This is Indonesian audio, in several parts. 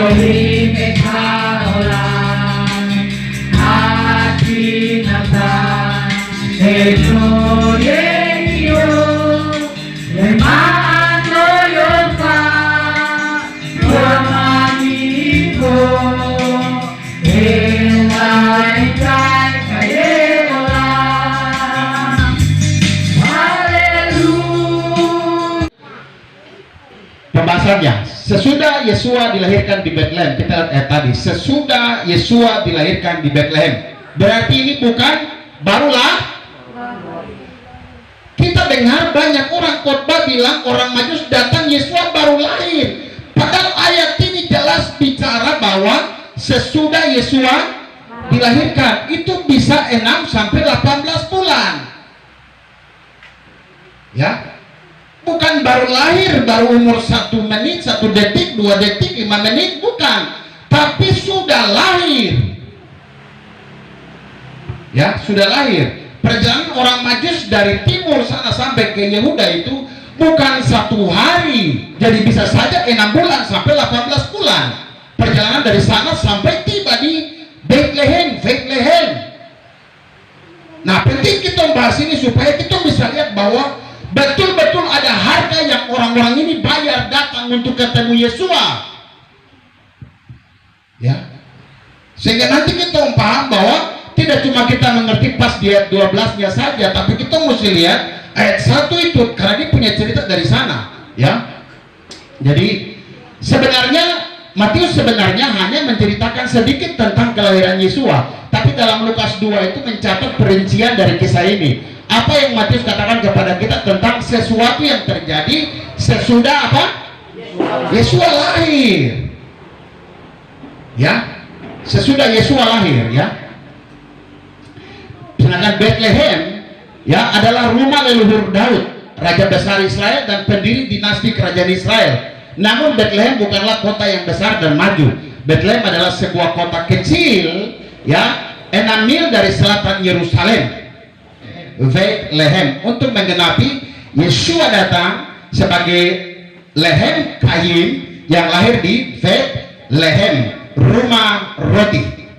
Elohim Ekaolam Hakinatan Eno Yeyo Lemano Yosa Wamanipo Elaikai Kayeolam Haleluya. Pembahasannya, sesudah Yesua dilahirkan di Bethlehem, kita lihat tadi, sesudah Yesua dilahirkan di Bethlehem, berarti ini bukan barulah. Kita dengar banyak orang khotbah bilang orang Majus datang Yesua baru lahir, padahal ayat ini jelas bicara bahwa sesudah Yesua dilahirkan itu bisa 6 sampai 18 bulan, ya. Bukan baru lahir, baru umur 1 menit, 1 detik, 2 detik, 5 menit, bukan. Tapi sudah lahir. Ya, sudah lahir. Perjalanan orang Majus dari timur sana sampai ke Yehuda itu bukan 1 hari. Jadi bisa saja 6 bulan sampai 18 bulan. Perjalanan dari sana sampai tiba di Bethlehem. Nah, penting kita bahas ini supaya kita bisa lihat bahwa betul-betul ada harga yang orang-orang ini bayar datang untuk ketemu Yesua, ya. Sehingga nanti kita paham bahwa tidak cuma kita mengerti pas di ayat 12-nya saja, tapi kita mesti lihat ayat 1 itu karena dia punya cerita dari sana, ya. Jadi sebenarnya Matius sebenarnya hanya menceritakan sedikit tentang kelahiran Yesua, tapi dalam Lukas 2 itu mencatat perincian dari kisah ini. Apa yang Matius katakan kepada kita tentang sesuatu yang terjadi sesudah apa? Yesua lahir, ya. Sesudah Yesua lahir, ya. Sedangkan Bethlehem, ya, adalah rumah leluhur Daud, raja besar Israel dan pendiri dinasti kerajaan Israel. Namun Bethlehem bukanlah kota yang besar dan maju. Bethlehem adalah sebuah kota kecil, ya, 6 mil dari selatan Yerusalem. Bethlehem, untuk menggenapi Yesua datang sebagai Lehem Kain yang lahir di Bethlehem, rumah roti.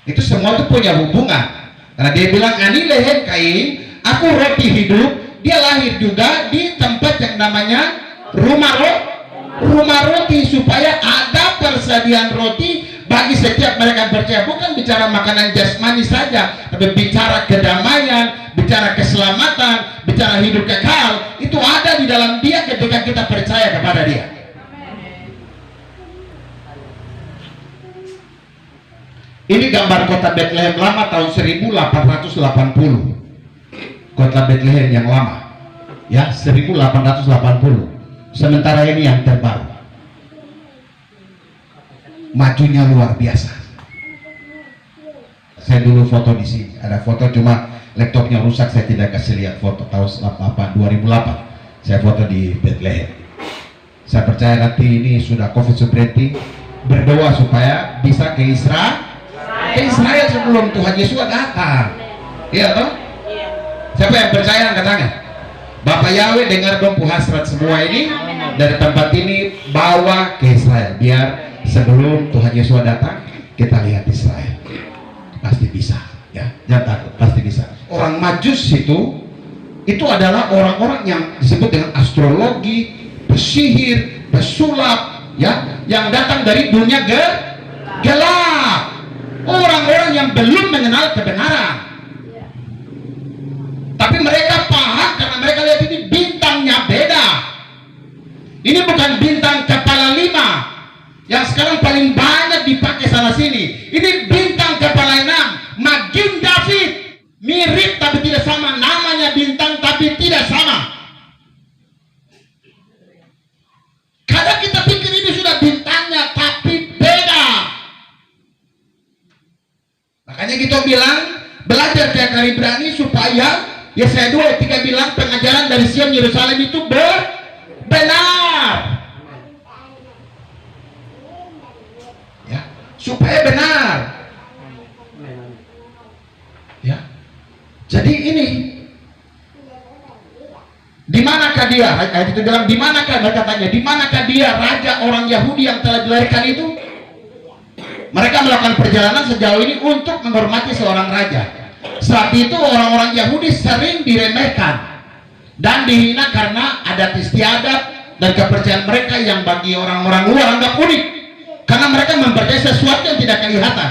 Itu semua itu punya hubungan, karena dia bilang ani Lehem Kain, aku roti hidup. Dia lahir juga di tempat yang namanya rumah roti, supaya ada persediaan roti bagi setiap mereka percaya. Bukan bicara makanan jasmani saja, tapi bicara kedamaian, bicara keselamatan, bicara hidup kekal. Itu ada di dalam dia ketika kita percaya kepada dia. Ini gambar kota Bethlehem lama tahun 1880. Kota Bethlehem yang lama, ya, 1880. Sementara ini yang terbaru, majunya luar biasa. Saya dulu foto di sini, ada foto, cuma laptopnya rusak, saya tidak kasih lihat foto tahun 2008. Saya foto di Bethlehem. Saya percaya nanti ini sudah COVID-19, berdoa supaya bisa ke Israel sebelum Tuhan Yesus datang. Iya toh? Siapa yang percaya angkat tangan? Bapak Yahweh, dengar dong hasrat semua ini dari tempat ini, bawa ke Israel biar sebelum Tuhan Yesus datang kita lihat Israel. Pasti bisa, ya, jangan takut, pasti bisa. Orang Majus itu adalah orang-orang yang disebut dengan astrologi, pesihir, pesulap, ya, yang datang dari dunia gelap. Orang-orang yang belum mengenal kebenaran. Tapi mereka paham karena mereka lihat ini bintangnya beda. Ini bukan bintang kepala 5 yang sekarang paling banyak dipakai sana sini. Ini bintang kepala 6, Magen David. Mirip tapi tidak sama, namanya bintang tapi tidak sama. Kadang kita pikir ini sudah bintangnya tapi beda. Makanya kita bilang belajar tiap hari berani supaya Yesaya 2 ayat 3 bilang pengajaran dari Sion Yerusalem itu benar, ya, supaya benar, ya. Jadi ini di manakah dia dia? Ayat itu bilang, di manakah? Mereka tanya, di manakah dia, raja orang Yahudi yang telah dilahirkan itu? Mereka melakukan perjalanan sejauh ini untuk menghormati seorang raja. Saat itu orang-orang Yahudi sering diremehkan dan dihina karena adat istiadat dan kepercayaan mereka yang bagi orang-orang luar anggap unik, karena mereka mempercayai sesuatu yang tidak kelihatan.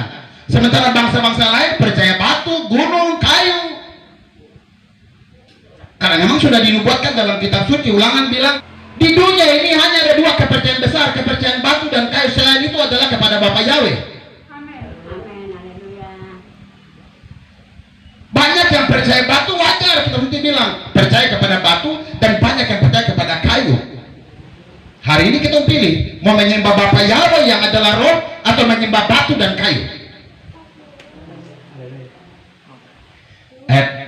Sementara bangsa-bangsa lain percaya batu, gunung, kayu. Karena memang sudah dinubuatkan dalam kitab suci. Ulangan bilang, di dunia ini hanya ada dua kepercayaan besar, kepercayaan batu dan kayu. Selain itu adalah kepada Bapa Yahweh. Banyak yang percaya batu, wajar, kitab suci bilang percaya kepada batu, dan banyak yang percaya kepada kayu. Hari ini kita pilih mau menyembah Bapa Yahweh yang adalah roh, atau menyembah batu dan kayu.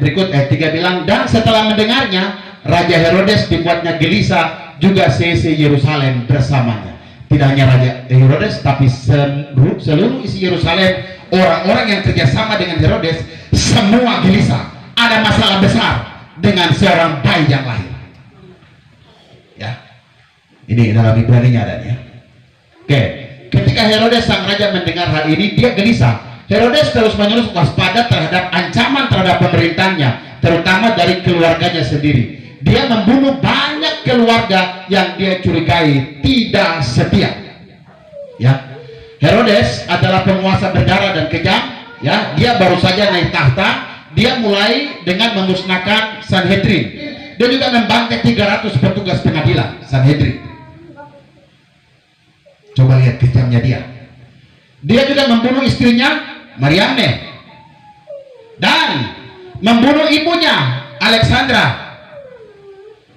Berikut ayat 3 bilang, dan setelah mendengarnya Raja Herodes dibuatnya gelisah, juga seisi Yerusalem bersamanya. Tidak hanya Raja Herodes, tapi seluruh isi Yerusalem, orang-orang yang kerjasama dengan Herodes, semua gelisah. Ada masalah besar dengan seorang bayi yang lahir. Ya, ini dalam Ibrani-nya ada ya. Oke, ketika Herodes sang raja mendengar hal ini, dia gelisah. Herodes terus-menerus waspada terhadap ancaman terhadap pemerintahnya, terutama dari keluarganya sendiri. Dia membunuh banyak keluarga yang dia curigai tidak setia. Ya, Herodes adalah penguasa berdarah dan kejam. Ya, dia baru saja naik tahta. Dia mulai dengan memusnahkan Sanhedrin. Dia juga membantai 300 petugas pengadilan Sanhedrin. Coba lihat kejamnya dia. Dia juga membunuh istrinya Mariamne, dan membunuh ibunya Alexandra,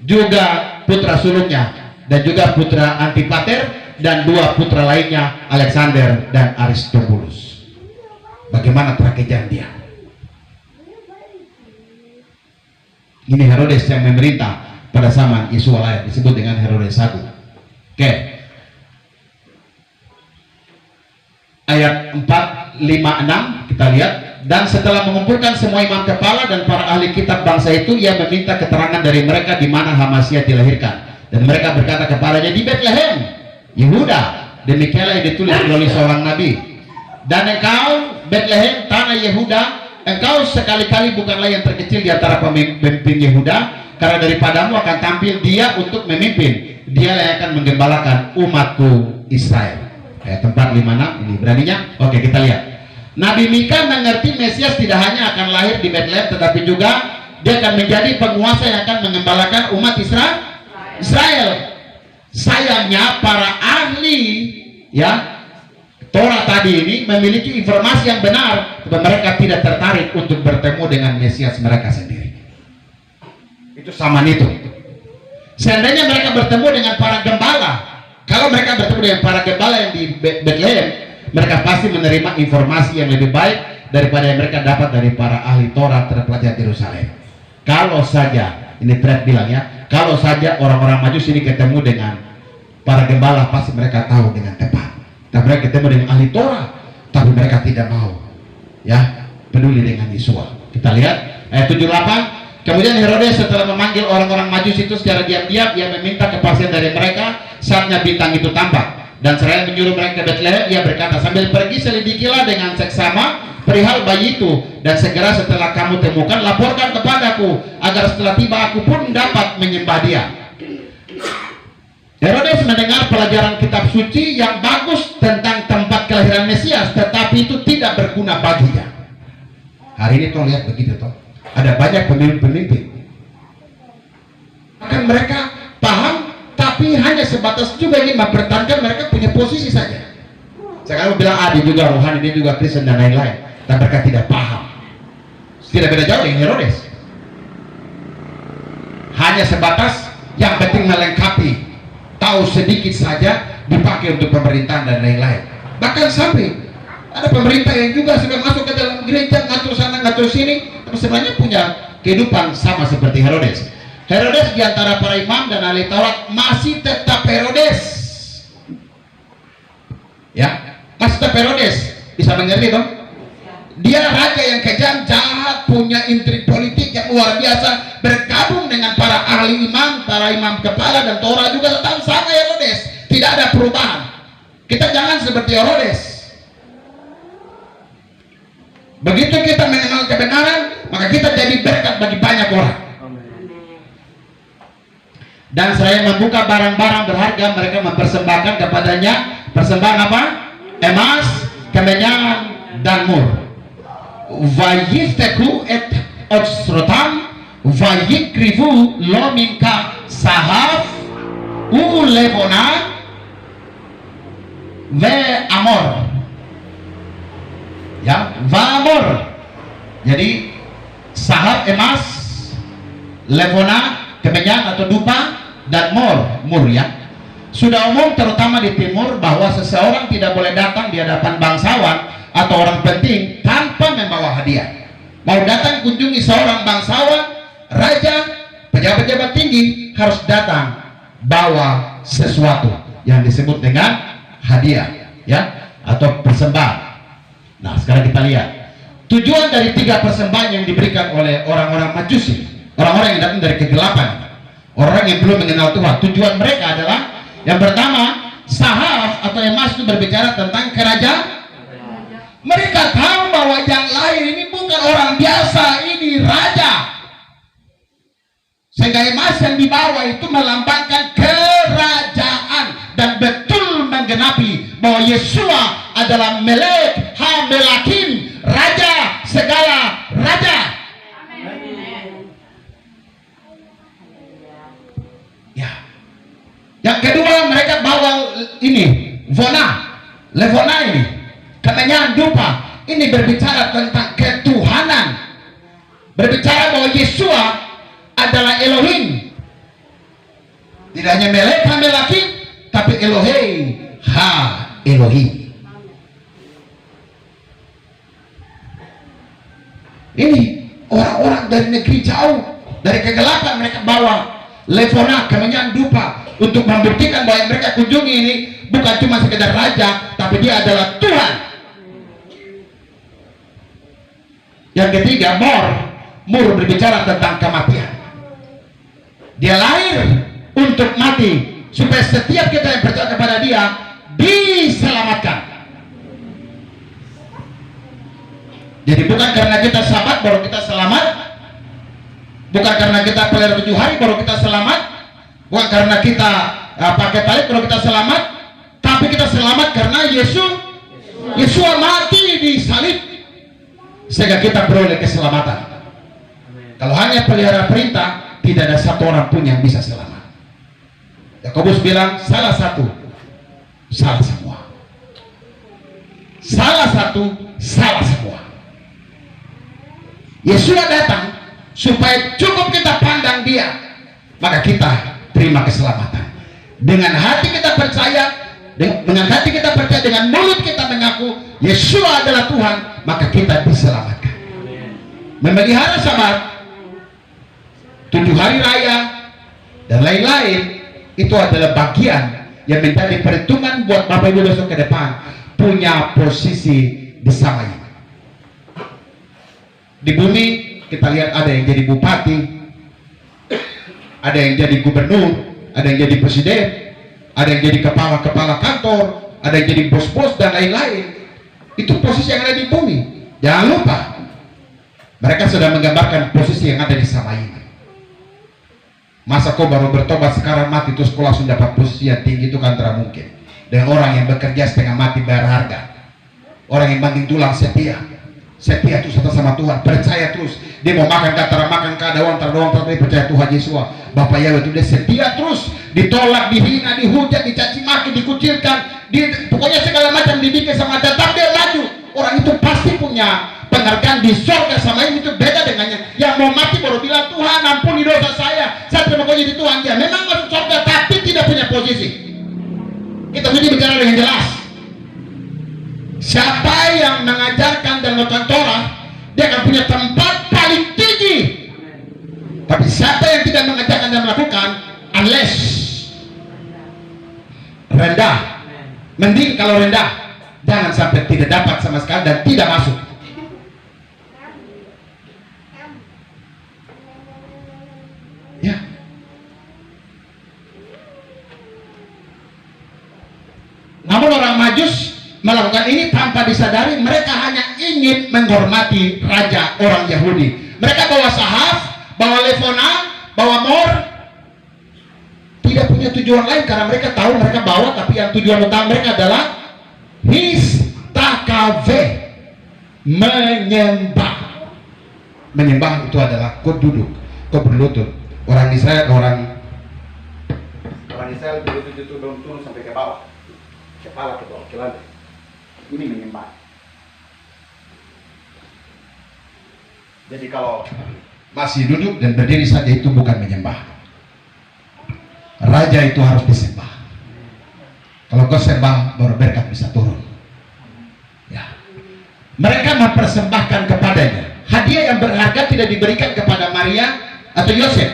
juga putra sulungnya, dan juga putra Antipater, dan dua putra lainnya, Alexander dan Aristobulus. Bagaimana tragedi dia? Ini Herodes yang memerintah pada zaman Yesus lahir, disebut dengan Herodes I. Oke. Ayat 4, 5, 6 kita lihat. Dan setelah mengumpulkan semua imam kepala dan para ahli kitab bangsa itu, ia meminta keterangan dari mereka di mana Hamasiah dilahirkan. Dan mereka berkata kepadanya, di Betlehem, Yehuda. Demikianlah yang ditulis oleh seorang nabi. Dan engkau Betlehem, tanah Yehuda, engkau sekali-kali bukanlah yang terkecil di antara pemimpin Yehuda, karena daripadamu akan tampil dia untuk memimpin. Dialah yang akan menggembalakan umatku Israel. Ayat 4, 5, 6 ini beraninya. Oke, kita lihat. Nabi Mika mengerti Mesias tidak hanya akan lahir di Betlehem, tetapi juga dia akan menjadi penguasa yang akan mengembalakan umat Israel. Sayangnya para ahli ya Torah tadi ini memiliki informasi yang benar, tetapi mereka tidak tertarik untuk bertemu dengan Mesias mereka sendiri. Itu zaman itu. Seandainya mereka bertemu dengan para gembala, kalau mereka bertemu dengan para gembala yang di Betlehem, mereka pasti menerima informasi yang lebih baik daripada yang mereka dapat dari para ahli Torah terpelajar Yerusalem. Kalau saja, ini Fred bilang ya, kalau saja orang-orang Majus ini ketemu dengan para gembala, pasti mereka tahu dengan tepat. Dan mereka ketemu dengan ahli Torah, tapi mereka tidak mau ya peduli dengan Yesua. Kita lihat ayat 78. Kemudian Herodes setelah memanggil orang-orang Majus itu secara diam-diam, ia meminta kepastian dari mereka. Saatnya bintang itu tampak, dan seraya menyuruh mereka ke Betlehem. Ia berkata, sambil pergi selidikilah dengan seksama perihal bayi itu, dan segera setelah kamu temukan, laporkan kepadaku, agar setelah tiba aku pun dapat menyembah dia. Herodes mendengar pelajaran kitab suci yang bagus tentang tempat kelahiran Mesias, tetapi itu tidak berguna baginya. Hari ini toh lihat begitu toh, ada banyak pemimpin-pemimpin, akan mereka paham, tapi hanya sebatas juga ingin mempertahankan mereka punya posisi saja. Sekarang bilang dia juga rohani, dia juga Kristen dan lain-lain, tapi mereka tidak paham. Tidak beda jauh dengan Herodes. Hanya sebatas yang penting melengkapi, tahu sedikit saja, dipakai untuk pemerintahan dan lain-lain. Bahkan sampai ada pemerintah yang juga sudah masuk ke dalam gereja, ngatur sana ngatur sini, tapi sebenarnya punya kehidupan sama seperti Herodes. Herodes diantara para imam dan ahli Taurat masih tetap Herodes, ya, masih tetap Herodes. Bisa mengerti dong? Dia raja yang kejam, jahat, punya intrik politik yang luar biasa, bergabung dengan para ahli imam, antara imam kepala dan Torah juga tetap sama Herodes, tidak ada perubahan. Kita jangan seperti Herodes. Begitu kita mengenal kebenaran, maka kita jadi berkat bagi banyak orang. Dan saya membuka barang-barang berharga, mereka mempersembahkan kepadanya persembahan apa? Emas, kemenyan, dan mur. Vayifteku et otsrotam vayikrivu lo minka sahaf ulevona ve amor. Ya, vamor. Jadi sahaf emas, levona kemenyan atau dupa, dan mur ya. Sudah umum terutama di timur bahwa seseorang tidak boleh datang di hadapan bangsawan atau orang penting tanpa membawa hadiah. Mau datang kunjungi seorang bangsawan, raja, pejabat-pejabat tinggi, harus datang bawa sesuatu yang disebut dengan hadiah ya, atau persembahan. Nah, sekarang kita lihat tujuan dari 3 persembahan yang diberikan oleh orang-orang Majusi, orang-orang yang datang dari kegelapan, orang yang belum mengenal Tuhan. Tujuan mereka adalah yang pertama, sahaf atau emas itu berbicara tentang kerajaan. Mereka tahu bahwa yang lain ini bukan orang biasa, ini raja. Sehingga emas yang dibawa itu melambangkan kerajaan dan betul menggenapi bahwa Yeshua adalah Melek HaMelakim, raja segala raja. Ya. Yang kedua, mereka bawa ini Vona, Levona ini, kemenyan dupa. Ini berbicara tentang ketuhanan, berbicara bahwa Yeshua adalah Elohim. Tidak hanya Melek HaMelakim, tapi Elohei Ha Elohim. Ini orang-orang dari negeri jauh, dari kegelapan, mereka bawa Levona, kemenyan dupa, untuk membuktikan bahwa yang mereka kunjungi ini bukan cuma sekedar raja, tapi dia adalah Tuhan. Yang ketiga, mur berbicara tentang kematian. Dia lahir untuk mati supaya setiap kita yang percaya kepada dia diselamatkan. Jadi bukan karena kita sabat baru kita selamat, bukan karena kita pelihara 7 hari baru kita selamat, bukan karena kita pakai tali baru kita selamat, tapi kita selamat karena Yeshua mati di salib sehingga kita beroleh keselamatan. Kalau hanya pelihara perintah, tidak ada satu orang pun yang bisa selamat. Yakobus bilang salah satu, salah semua. Salah satu, salah semua. Yeshua datang supaya cukup kita pandang dia, maka kita terima keselamatan. Dengan hati kita percaya, dengan hati kita percaya, dengan mulut kita mengaku Yeshua adalah Tuhan, maka kita diselamatkan. Memelihara sabat, 7 hari raya, dan lain-lain, itu adalah bagian yang menjadi perhitungan buat Bapak Ibu besok ke depan, punya posisi di sana. Di bumi kita lihat ada yang jadi bupati, ada yang jadi gubernur, ada yang jadi presiden, ada yang jadi kepala-kepala kantor, ada yang jadi bos-bos dan lain-lain. Itu posisi yang ada di bumi. Jangan lupa, mereka sudah menggambarkan posisi yang ada di sama ini. Masa kau baru bertobat sekarang mati terus kau langsung dapat posisi yang tinggi? Itu kan tidak mungkin. Dan orang yang bekerja setengah mati bayar harga, orang yang banting tulang setia terus atas sama Tuhan, percaya terus. Dia mau makan kata makan keadaan terdoang, tapi percaya Tuhan Yesus Bapak Yahweh itu dia setia terus. Ditolak, dihina, dihujat, dicaci maki, dikucilkan, pokoknya segala macam dibikin sama, tetap dia maju. Orang itu pasti punya penghargaan di surga sama ini. Itu beda dengannya yang mau mati baru bilang Tuhan ampuni dosa saya terima kasih di Tuhan. Dia memang masuk surga tapi tidak punya posisi. Kita mesti bicara dengan jelas. Siapa yang mengajarkan dan melakukan Torah, dia akan punya tempat paling tinggi. Tapi siapa yang tidak mengajarkan dan melakukan, unless rendah. Mending kalau rendah, jangan sampai tidak dapat sama sekali dan tidak masuk. Ya. melakukan ini tanpa disadari mereka hanya ingin menghormati raja orang Yahudi. Mereka bawa sahaf, bawa levona, bawa mor, tidak punya tujuan lain karena mereka tahu mereka bawa, tapi yang tujuan utama mereka adalah histakave, menyembah. Menyembah itu adalah kau duduk, kau berlutut. Orang Israel berlutut itu turun sampai ke bawah, kepala ke bawah, ke lantai. Ini menyembah. Jadi kalau masih duduk dan berdiri saja itu bukan menyembah. Raja itu harus disembah. Kalau kau sembah baru berkat bisa turun. Ya. Mereka mempersembahkan kepadanya. Hadiah yang berharga tidak diberikan kepada Maria atau Yosef,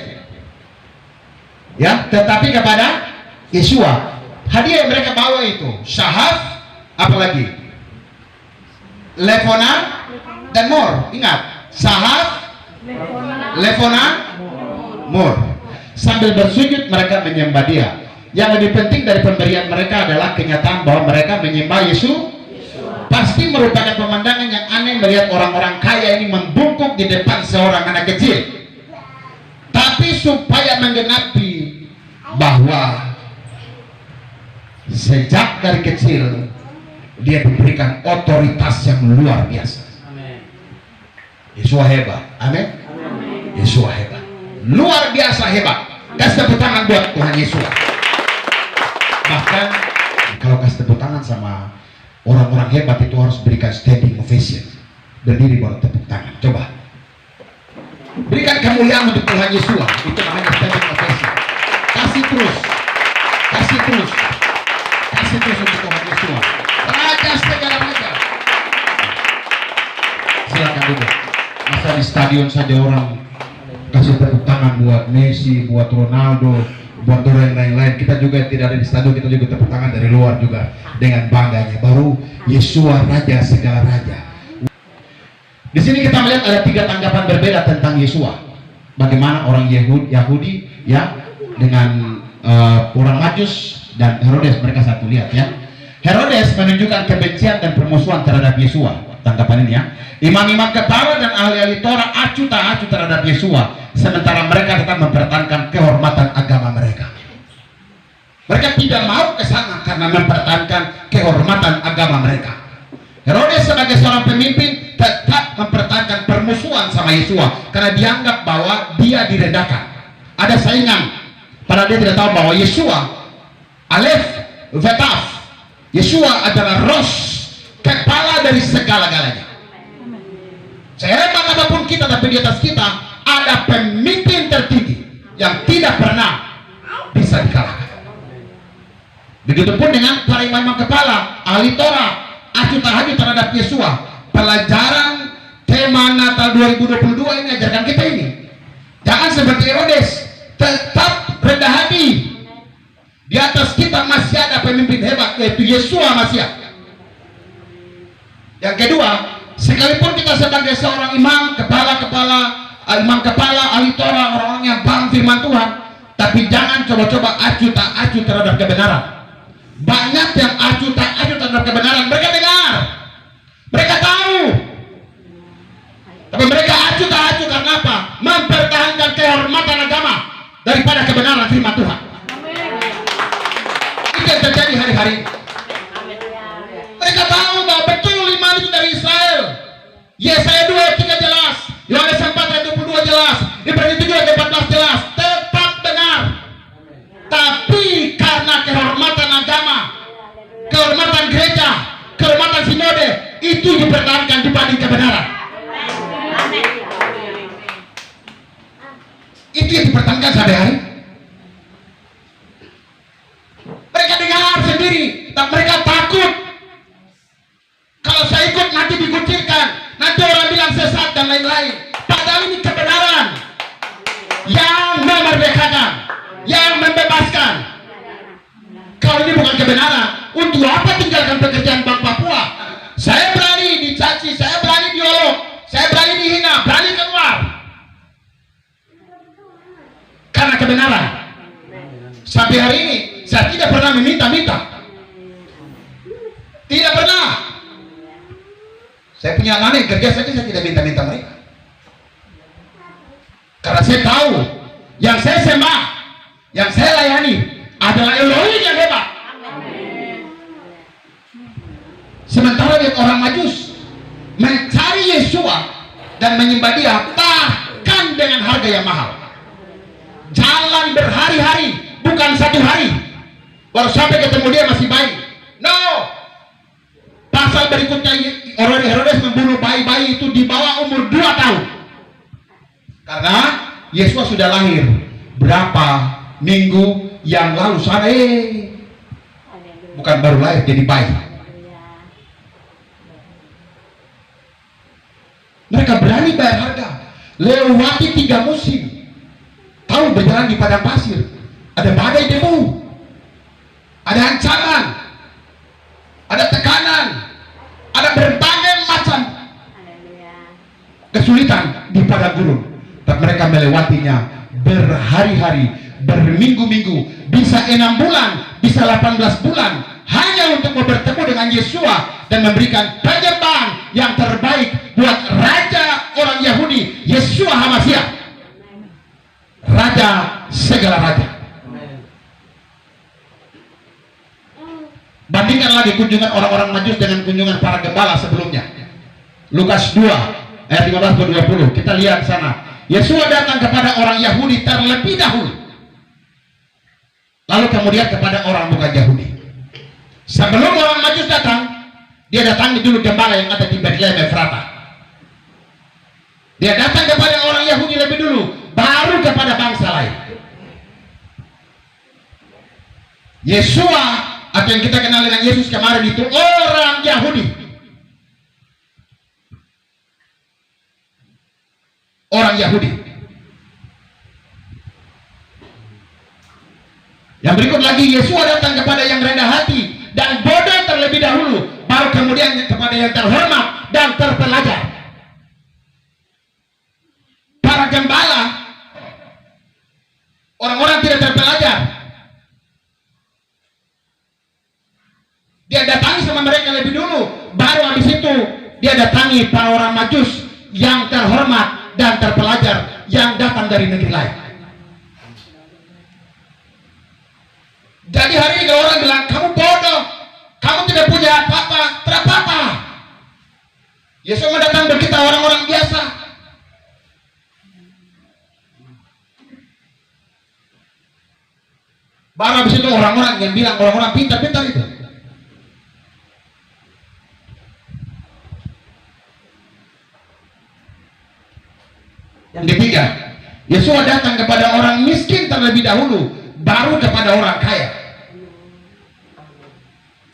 ya, tetapi kepada Yesua. Hadiah yang mereka bawa itu sahaf, apalagi levona dan mor. Ingat, sahaf, levona, mor. Sambil bersujud mereka menyembah Dia. Yang lebih penting dari pemberian mereka adalah kenyataan bahwa mereka menyembah Yesus. Pasti merupakan pemandangan yang aneh melihat orang-orang kaya ini membungkuk di depan seorang anak kecil. Tapi supaya menggenapi bahwa sejak dari kecil dia diberikan otoritas yang luar biasa. Yesus hebat. Amin. Yesus hebat. Luar biasa hebat. Kasih tepuk tangan buat Tuhan Yesus. Bahkan kalau kasih tepuk tangan sama orang-orang hebat itu harus berikan standing ovation. Berdiri baru tepuk tangan. Coba. Berikan kemuliaan untuk Tuhan Yesus. Itu namanya standing ovation. Kasih terus. Kasih terus. Kasih terus untuk Tuhan Yesus. Raja segala raja. Silakan duduk. Masa di stadion saja orang kasih tepuk tangan buat Messi, buat Ronaldo, buat orang yang lain-lain. Kita juga tidak ada di stadion, kita juga tepuk tangan dari luar juga dengan bangganya. Baru Yesua raja segala raja. Di sini kita melihat ada 3 tanggapan berbeda tentang Yesua. Bagaimana orang Yahudi ya dengan orang Majus dan Herodes, mereka satu. Lihat ya. Herodes menunjukkan kebencian dan permusuhan terhadap Yesua. Tanggapan ini ya. Imam-imam kepala dan ahli-ahli Torah acuh tak acuh terhadap Yesua, sementara mereka tetap mempertahankan kehormatan agama mereka. Mereka tidak mau ke sana karena mempertahankan kehormatan agama mereka. Herodes sebagai seorang pemimpin tetap mempertahankan permusuhan sama Yesua karena dianggap bahwa dia direndahkan. Ada saingan, padahal dia tidak tahu bahwa Yesua Alef Vetaf, Yesua adalah Ros, kepala dari segala-galanya. Sehebat apapun kita, tapi di atas kita ada pemimpin tertinggi yang tidak pernah bisa dikalahkan. Begitupun dengan para imam kepala, ahli Torah, acuh tak acuh terhadap Yesua. Pelajaran tema Natal 2022 ini ajarkan kita ini. Jangan seperti Herodes, tetap rendah hati. Di atas kita masih ada pemimpin hebat, yaitu Yesua Masias. Yang kedua, sekalipun kita sebagai seorang imam kepala, ahli Torah, orang-orang yang paham firman Tuhan, tapi jangan coba-coba acuh tak acuh terhadap kebenaran. Banyak yang acuh tak acuh terhadap kebenaran. Mereka dengar, mereka tahu, tapi mereka acuh tak acuh karena apa? Mempertahankan kehormatan agama daripada kebenaran firman Tuhan. Itu yang terjadi hari-hari. Mereka tahu bahwa betul iman itu dari Israel. Yesaya 2 ayat 3 jelas, Yohanes 4 ayat 22 jelas, Ibrani 7 ayat 14 jelas, tetap benar. Tapi karena kehormatan agama, kehormatan gereja, kehormatan sinode, itu dipertahankan dibanding kebenaran. Itu yang dipertahankan sehari-hari. Mereka dengar sendiri, tapi mereka takut. Kalau saya ikut nanti dikucilkan, nanti orang bilang sesat dan lain-lain. Padahal ini kebenaran yang memerdekakan, yang membebaskan. Kalau ini bukan kebenaran, untuk apa tinggalkan pekerjaan Bank Papua? Saya berani dicaci, saya berani diolok, saya berani dihina, berani keluar karena kebenaran. Sampai hari ini saya tidak pernah meminta-minta, tidak pernah. Saya punya anak yang kerja saja saya tidak minta-minta mereka. Karena saya tahu yang saya sembah, yang saya layani adalah Elohim yang hebat. Sementara lihat orang Majus mencari Yesua dan menyembah Dia bahkan dengan harga yang mahal. Jalan berhari-hari, bukan satu hari, baru sampai ketemu dia masih bayi. No. Pasal berikutnya Herodes membunuh bayi-bayi itu di bawah umur 2 tahun. Karena Yesus sudah lahir berapa minggu yang lalu bukan baru lahir jadi bayi. Mereka berani bayar harga, lewati 3 musim. Tahu berjalan di padang pasir, ada badai debu, ada ancaman, ada tekanan, ada berbagai macam kesulitan di padang gurun. Tapi mereka melewatinya berhari-hari, berminggu-minggu, bisa 6 bulan, bisa 18 bulan, hanya untuk bertemu dengan Yesua dan memberikan penyembahan yang terbaik buat raja orang Yahudi, Yesua HaMashiach, raja segala raja. Bandingkan lagi kunjungan orang-orang Majus dengan kunjungan para gembala sebelumnya. Lukas 2 ayat 15-20. Kita lihat sana. Yesua datang kepada orang Yahudi terlebih dahulu, lalu kemudian kepada orang bukan Yahudi. Sebelum orang Majus datang, dia datangi dulu gembala yang ada di Betlehem Efrata. Dia datang kepada orang Yahudi lebih dulu, baru kepada bangsa lain. Yesua atau yang kita kenal dengan Yesus kemarin itu orang Yahudi. Orang Yahudi. Yang berikut lagi, Yesua datang kepada yang rendah hati dan bodoh terlebih dahulu, baru kemudian kepada yang terhormat dan terpelajar. Para gembala, orang-orang tidak terpelajar, dia datangi sama mereka lebih dulu, baru habis itu dia datangi para orang Majus yang terhormat dan terpelajar yang datang dari negeri lain. Jadi hari ini kalau orang bilang kamu bodoh, kamu tidak punya apa-apa, tidak apa-apa. Yesus datang berkata orang-orang biasa. Baru habis itu orang-orang yang bilang orang-orang pintar-pintar itu. Yang ketiga, Yesus datang kepada orang miskin terlebih dahulu, baru kepada orang kaya.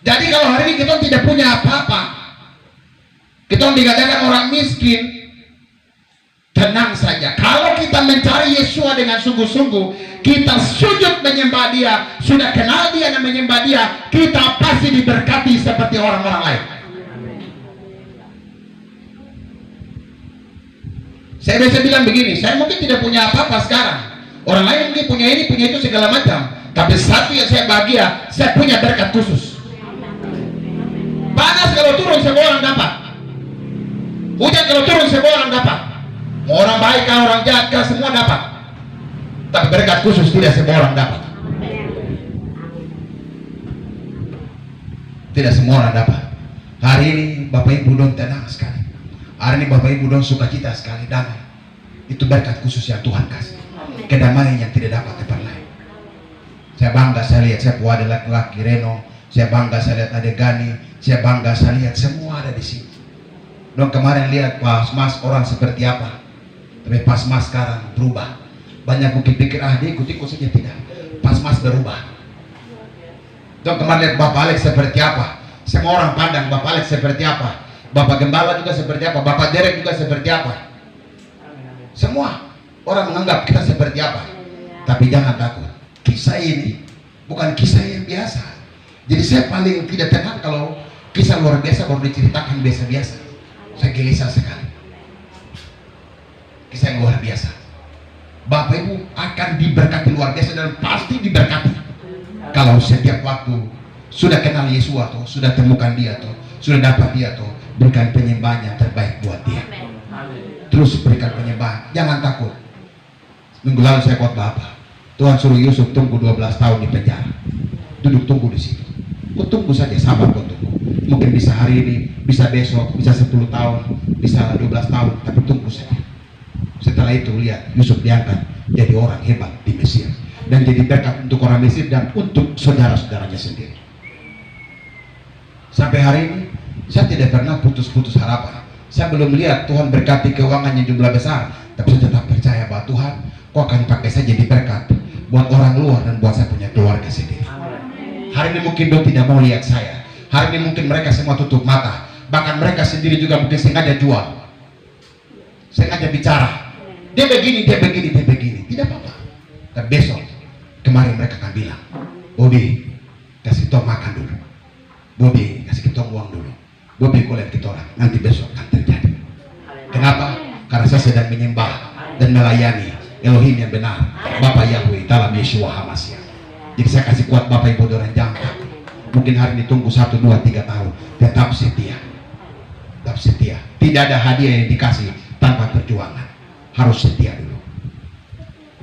Jadi kalau hari ini kita tidak punya apa-apa, kita dikatakan orang miskin, tenang saja. Kalau kita mencari Yesus dengan sungguh-sungguh, kita sujud menyembah Dia, sudah kenal Dia dan menyembah Dia, kita pasti diberkati seperti orang-orang lain. Saya biasa bilang begini, saya mungkin tidak punya apa-apa sekarang. Orang lain mungkin punya ini, punya itu segala macam. Tapi satu yang saya bahagia, saya punya berkat khusus. Panas kalau turun semua orang dapat. Hujan kalau turun semua orang dapat. Mau orang baik, orang jahat, semua dapat. Tapi berkat khusus tidak semua orang dapat. Tidak semua orang dapat. Hari ini Bapak Ibu don tenang sekali. Hari ini Bapak Ibu don sukacita sekali, damai. Itu berkat khusus yang Tuhan kasih. Kedamaian yang tidak dapat tempat lain. Saya bangga saya lihat, saya ada laki-laki Reno, saya bangga saya lihat ada Gani, saya bangga saya lihat semua ada di sini. Dong kemarin lihat pas mas orang seperti apa, tapi pas mas sekarang berubah. Banyak mungkin pikir dia ikut-ikut saja, tidak. Pas mas berubah. Dong kemarin lihat Bapak Alex seperti apa, semua orang pandang Bapak Alex seperti apa, Bapak Gembala juga seperti apa, Bapak Derek juga seperti apa. Semua orang menganggap kita seperti apa. Tapi jangan takut, kisah ini bukan kisah yang biasa. Jadi saya paling tidak tenang kalau kisah luar biasa baru diceritakan biasa-biasa. Saya gelisah sekali. Kisah yang luar biasa. Bapak Ibu akan diberkati luar biasa dan pasti diberkati. Kalau setiap waktu sudah kenal Yesus atau sudah temukan Dia atau sudah dapat dia tuh, berikan penyembahan yang terbaik buat dia. Terus berikan penyembahan, jangan takut. Minggu lalu saya khotbah apa? Tuhan suruh Yusuf tunggu 12 tahun di penjara. Duduk tunggu di situ. Kau tunggu saja, sabar kau tunggu. Mungkin bisa hari ini, bisa besok, bisa 10 tahun, bisa 12 tahun, tapi tunggu saja. Setelah itu lihat Yusuf diangkat jadi orang hebat di Mesir dan jadi berkat untuk orang Mesir dan untuk saudara-saudaranya sendiri. Sampai hari ini saya tidak pernah putus-putus harapan. Saya belum lihat Tuhan berkati keuangan yang jumlah besar, tapi saya tetap percaya bahwa Tuhan, kau akan pakai saya jadi berkat buat orang luar dan buat saya punya keluarga sendiri. Hari ini mungkin Tuhan tidak mau lihat saya. Hari ini mungkin mereka semua tutup mata. Bahkan mereka sendiri juga mungkin sengaja jual, sengaja bicara. Dia begini, dia begini, dia begini. Tidak apa-apa. Dan besok, kemarin mereka akan bilang, Bobby, kasih kita makan dulu. Bobby, kasih kita uang dulu. Bobby, kau lihat kita orang. Nanti besok akan terjadi. Kenapa? Karena saya sedang menyembah dan melayani Elohim yang benar, Bapak Yahweh dalam Yeshua HaMashiach. Jadi saya kasih kuat Bapak Ibu dan jangan takut. Mungkin hari ini tunggu 1, 2, 3 tahun. Tetap setia. Tetap setia. Tidak ada hadiah yang dikasih tanpa perjuangan. Harus setia dulu.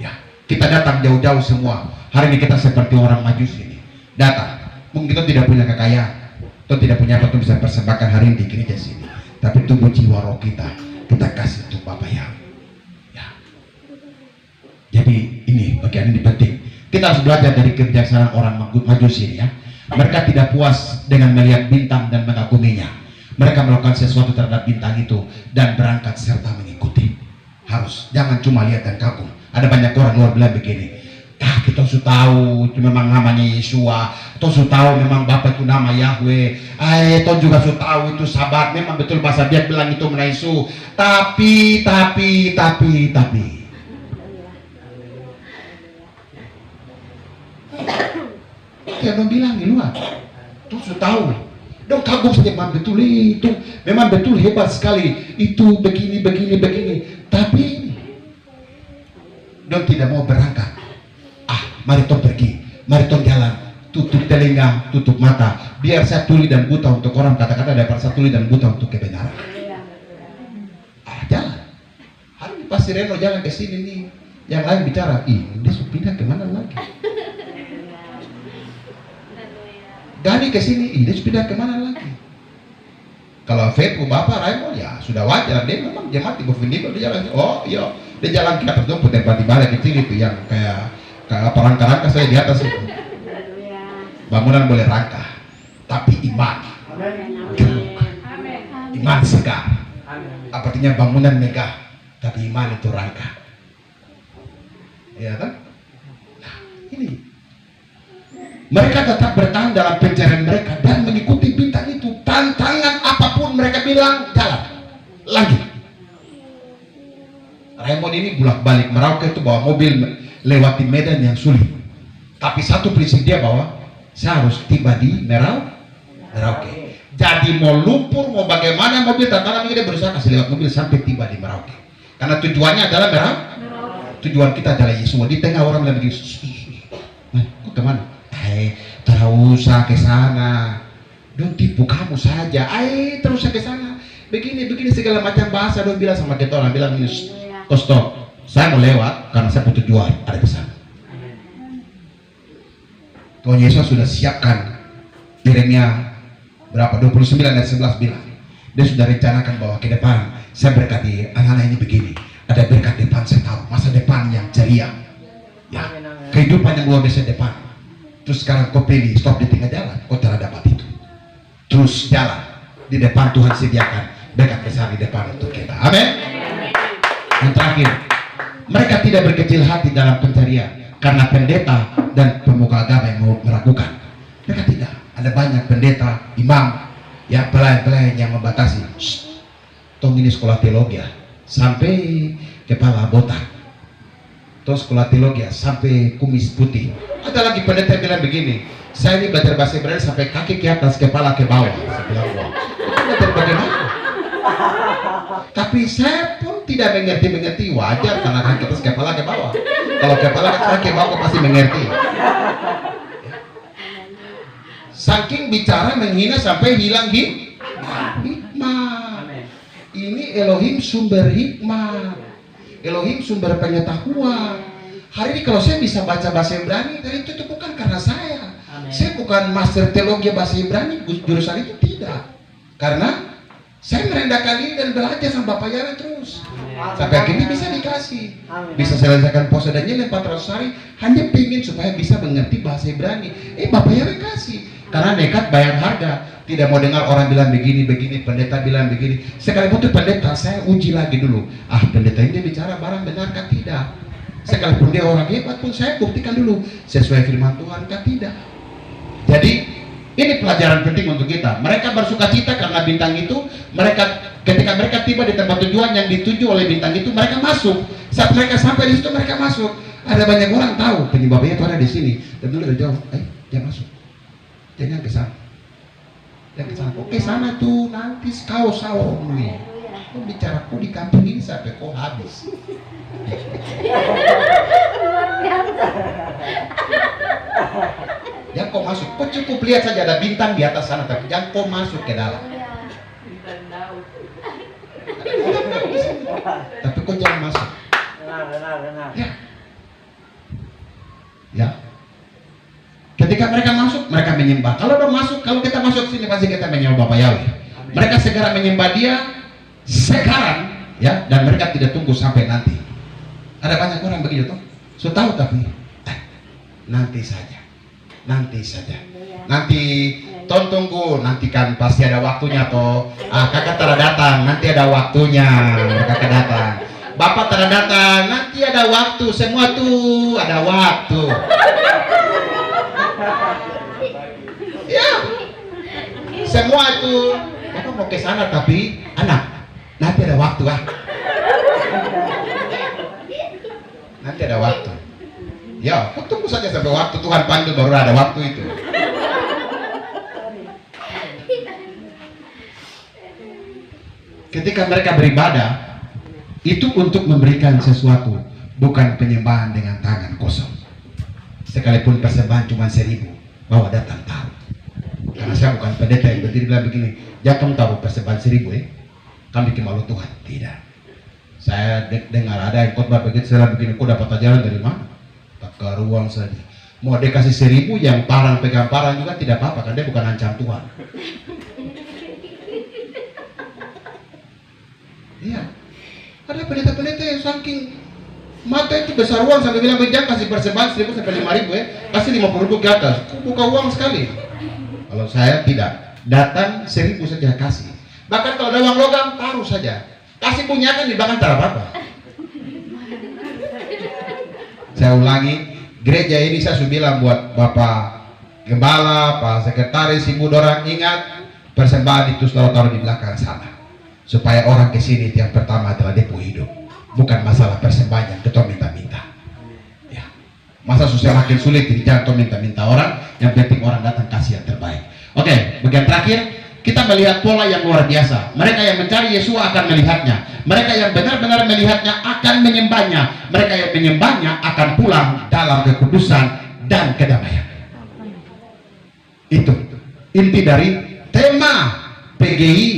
Ya, kita datang jauh-jauh semua. Hari ini kita seperti orang Majus ini. Datang. Mungkin kita tidak punya kekayaan. Kita tidak punya apa untuk bisa persembahkan hari ini di gereja sini. Tapi tunggu jiwa roh kita kasih untuk Bapak Yahweh. Ya. Jadi ini bagian ini penting. Kita harus belajar dari kebijaksanaan orang Majus ini ya. Mereka tidak puas dengan melihat bintang dan mengaguminya. Mereka melakukan sesuatu terhadap bintang itu dan berangkat serta mengikuti. Harus, jangan cuma lihat dan kagum. Ada banyak orang luar bilang begini, kita sudah tahu itu memang namanya Yeshua, kita sudah tahu memang Bapak itu nama Yahweh, kita juga sudah tahu itu Sabat, memang betul bahasa dia bilang itu menaisu, tapi kayak dong bilang di luar, itu sudah tahu. Dong kagum saja, memang betul hebat sekali, itu begini, tapi dong tidak mau berangkat. Mari tong pergi, mari tong jalan, tutup telinga, tutup mata, biar saya tuli dan buta untuk orang, kata-kata daripada saya tuli dan buta untuk kebenaran. Jalan. Hari ini pasti Reno jalan ke sini nih, yang lain bicara, dia sudah pindah kemana lagi? Gani ke sini, dia sudah pindah kemana lagi? Kalau Fepo Bapak Raymond ya sudah wajar, dia memang dia mati dia jalan. Oh iya, dia jalan ke atas dong, tempat di balik kecil itu yang kayak rangka-rangka saya di atas itu. Bangunan boleh rangka, tapi iman gemuk, iman segar. Artinya bangunan megah, tapi iman itu rangka. Ya kan? Nah, ini mereka tetap bertahan dalam pencarian mereka dan mengikuti bintang itu. Tantangan apapun mereka bilang jalan, lanjut. Raymond ini bolak-balik Merauke itu bawa mobil lewati medan yang sulit. Tapi satu prinsip dia bahwa saya harus tiba di Merauke. Jadi mau lumpur, mau bagaimana mobil tantangan dia berusaha kasih lewat mobil sampai tiba di Merauke. Karena tujuannya adalah Merauke. Tujuan kita adalah Yesus. Di tengah orang bilang begini, kok kemana? Terus usah ke sana. Dong tipu kamu saja. Terus usah ke sana. Begini segala macam bahasa dong bilang sama kita orang bilang ini. Stop. Saya mau lewat karena saya butuh tujuan ada di sana. Tuhan Yesus sudah siapkan. Yeremia berapa? 29 ayat 11 bilang. Dia sudah rencanakan bahwa ke depan saya berkati anak-anak ini begini. Ada berkat depan saya tahu. Masa depan yang ceria. Ya. Kehidupan yang luar biasa depan. Terus sekarang kau pilih stop di tengah jalan, kau telah dapat itu. Terus jalan di depan, Tuhan sediakan berkat besar di depan untuk kita. Amin. Yang terakhir, mereka tidak berkecil hati dalam pencarian karena pendeta dan pemuka agama yang meragukan. Mereka tidak. Ada banyak pendeta, imam, ya pelayan-pelayan yang membatasi. Tong ini sekolah teologi sampai kepala botak. Terus sekolah teologi sampai kumis putih. Ada lagi pendeta bilang begini, saya ini belajar bahasa Ibrani sampai kaki ke atas, kepala ke bawah. Saya bilang, wah, itu belajar bagaimana? Tapi saya pun tidak mengerti, wajar karena kaki atas, kepala ke bawah. Kalau kepala ke bawah pasti mengerti. Saking bicara menghina sampai hilang Hikmah. Ini Elohim sumber hikmah. Elohim sumber pengetahuan. Hari ini kalau saya bisa baca bahasa Ibrani, dari itu bukan karena saya. Saya bukan master teologi bahasa Ibrani, jurusan itu tidak. Karena saya merendahkan diri dan belajar sama Bapak Yahweh terus. Sampai akhirnya bisa dikasih. Bisa selesaikan puasa Daniel 400 hari, hanya pingin supaya bisa mengerti bahasa Ibrani. Bapak Yahweh kasih. Karena nekat bayar harga. Tidak mau dengar orang bilang begini, pendeta bilang begini. Sekalipun itu pendeta, saya uji lagi dulu. Pendeta ini bicara barang benarkah tidak? Sekalipun dia orang hebat pun saya buktikan dulu sesuai firman Tuhan kah tidak. Jadi ini pelajaran penting untuk kita. Mereka bersuka cita karena bintang itu. Ketika mereka tiba di tempat tujuan yang dituju oleh bintang itu, mereka masuk. Saat mereka sampai di situ, mereka masuk. Ada banyak orang tahu penyebabnya itu ada di sini. Dan dulu dia jawab, dia masuk. Jangan ke sana. Jangan ke sana. Oke sana tuh nanti kau sahur nih. Kau bicaraku di kampung ini sampai kau habis. Jangan kau masuk. Kau cukup lihat saja ada bintang di atas sana, tapi jangan kau masuk ke dalam. Tapi kau jangan masuk. Ya. Ketika mereka masuk, mereka menyembah. Kalau kita masuk sini pasti kita menyembah Bapak Yahweh. Mereka segera menyembah Dia sekarang, ya, dan mereka tidak tunggu sampai nanti. Ada banyak orang begitu toh. So tahu tapi nanti saja. Nanti tunggu, nanti kan pasti ada waktunya toh. Kakak telah datang, nanti ada waktunya. Kakak datang. Bapak telah datang, nanti ada waktu. Semua tuh ada waktu. Ya. Semua itu. Bapak mau ke sana tapi anak, nanti ada waktu Nanti ada waktu. Ya, kau tunggu saja sampai waktu Tuhan panggil baru ada waktu itu. Ketika mereka beribadah, itu untuk memberikan sesuatu, bukan penyembahan dengan tangan kosong. Sekalipun persembahan cuma 1.000, bawa datang tahu. Karena saya bukan pendeta yang berdiri bilang begini, jangan kamu tahu persembahan 1.000 kami bikin malu Tuhan. Tidak. Saya dengar ada yang khotbah begitu, saya begini, kau dapat ajaran dari mana? Tak ke ruang saja. Mau dia kasih 1.000 yang parang pegang parang juga tidak apa-apa, kan dia bukan ancam Tuhan. Iya. Ada pendeta-pendeta yang saking mata itu besar uang sampai bilang jangan kasih persembahan 1.000 sampai 5.000 kasih 50.000 ke atas. Buka uang sekali. Kalau saya tidak, datang 1.000 saja kasih. Bahkan kalau ada uang logam taruh saja. Kasih punya kan di belakang tak apa-apa. Saya ulangi, gereja ini saya sudah bilang buat Bapak Gembala, Pak Sekretaris, Ibu Dorang, ingat persembahan itu selalu taruh di belakang sana. Supaya orang ke sini yang pertama adalah depo hidup. Bukan masalah persembahan yang kita minta-minta. Ya. Masa susah makin sulit, jadi jangan minta-minta orang, yang penting orang datang kasih yang terbaik. Oke, bagian terakhir kita melihat pola yang luar biasa. Mereka yang mencari Yesus akan melihatnya. Mereka yang benar-benar melihatnya akan menyembahnya. Mereka yang menyembahnya akan pulang dalam kekudusan dan kedamaian. Itu inti dari tema PGI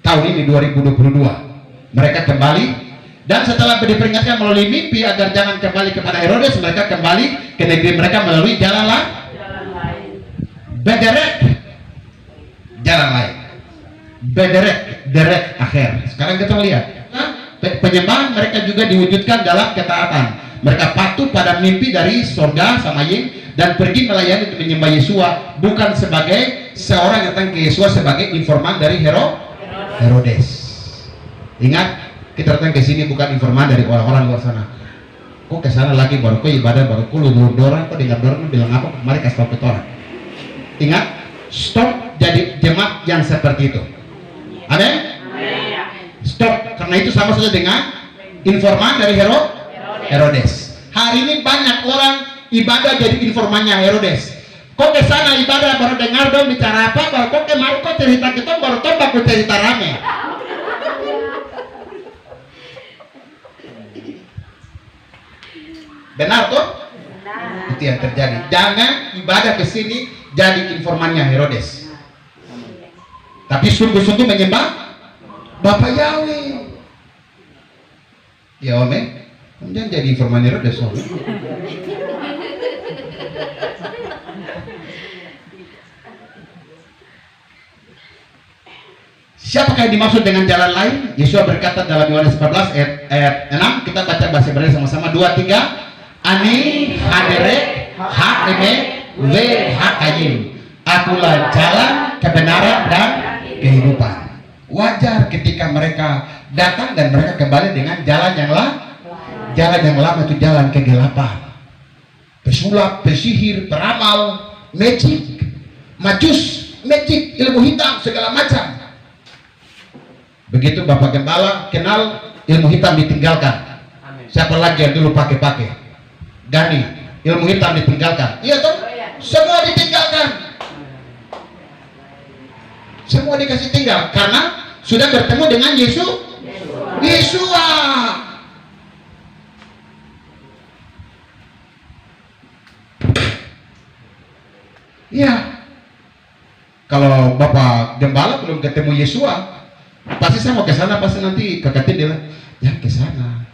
tahun ini 2022. Mereka kembali, dan setelah diperingatkan melalui mimpi agar jangan kembali kepada Herodes, mereka kembali ke negeri mereka melalui jalan lain. Jalan lain. Derek akhir. Sekarang kita lihat, penyembahan mereka juga diwujudkan dalam ketaatan. Mereka patuh pada mimpi dari surga sama Ying dan pergi melayani untuk menyembah Yesua, bukan sebagai seorang yang datang ke Yesua sebagai informan dari Herodes. Ingat, kita datang ke sini bukan informan dari orang-orang luar sana. Kok ke sana lagi baru kok ibadah, baru kok lu dorang, kok dengar dorang bilang apa? Mari kasih tahu ke orang. Ingat, stop jadi jemaat yang seperti itu. Amin? Stop, karena itu sama saja dengan informan dari Herodes. Hari ini banyak orang ibadah jadi informannya Herodes. Kok ke sana ibadah baru dengar dong bicara apa, baru kok kemarin kok cerita kita baru tombak kok cerita rame. Benar tuh? Benar. Itu yang terjadi. Jangan ibadah ke sini jadi informannya Herodes. tapi sungguh-sungguh menyembah Bapa Yahweh. Ya Om, jangan jadi informannya udah soal. Siapakah yang dimaksud dengan jalan lain? Yesus berkata dalam Yohanes 14 ayat 6, kita baca bahasa Ibrani sama-sama, 2, 3. Ani haderek hakime we hakayim. Akulah jalan, kebenaran dan kehidupan. Wajar ketika mereka datang dan mereka kembali dengan jalan yang lama itu jalan kegelapan, pesulap, pesihir, peramal, magic, majus, magic, ilmu hitam, segala macam. Begitu Bapak Gembala kenal, ilmu hitam ditinggalkan. Siapa lagi yang dulu pakai Gani, ilmu hitam ditinggalkan. Iya toh? Semua ditinggalkan. Semua dikasih tinggal karena sudah bertemu dengan Yesua. Iya. Kalau Bapak Gembala belum ketemu Yesua, pasti saya mau ke sana, pasti nanti kekatin dia, jangan ke sana.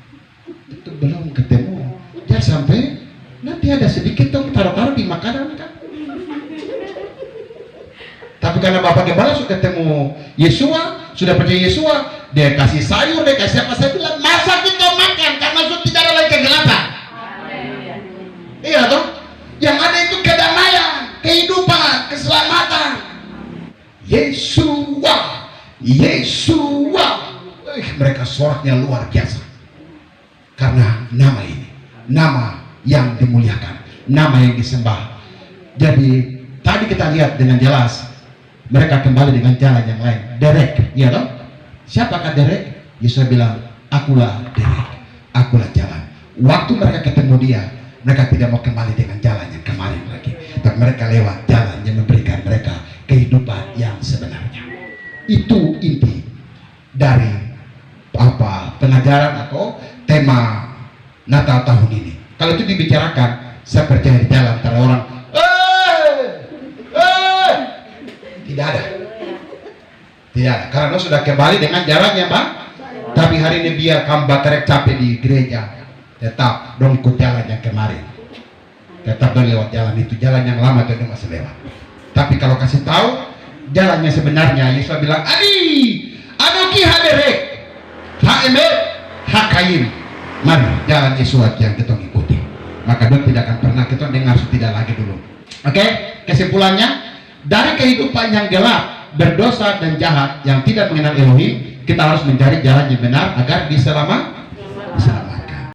Itu belum ketemu. Jangan sampai nanti ada sedikit dong taruh-taruh di makanan kan. Tapi karena Bapak Gembala sudah ketemu Yesua, sudah percaya Yesua, dia kasih sayur, dia kasih apa, saya bilang, masa kita makan karena sudah tidak ada lagi kegelapan. Iya toh? Yang ada itu kedamaian, kehidupan, keselamatan. Yesua. Mereka soraknya luar biasa. Karena nama ini, nama yang dimuliakan, nama yang disembah. Jadi tadi kita lihat dengan jelas, mereka kembali dengan jalan yang lain. Derek, ya toh? Siapakah derek? Yesus bilang, akulah derek, akulah jalan. Waktu mereka ketemu dia, mereka tidak mau kembali dengan jalan yang kemarin lagi, tapi mereka lewat jalan yang memberikan mereka kehidupan yang sebenarnya. Itu inti dari pengajaran atau tema Natal tahun ini. Kalau itu dibicarakan, saya percaya di jalan antara orang, tidak ada, karena sudah kembali dengan jalannya Bang. Tapi hari ini biar kamu baterek capek di gereja, tetap dong ikut jalan yang kemarin, tetap dong lewat jalan itu, jalan yang lama itu masih lewat. Tapi kalau kasih tahu jalannya sebenarnya, Yesus bilang, Anoki haderek haemet hakayim. Mari jalan Yesus yang kita ikuti, maka dong tidak akan pernah kita dengar tidak lagi dulu. Oke, kesimpulannya, dari kehidupan yang gelap, berdosa dan jahat yang tidak mengenal Elohim, kita harus mencari jalan yang benar agar diselamatkan.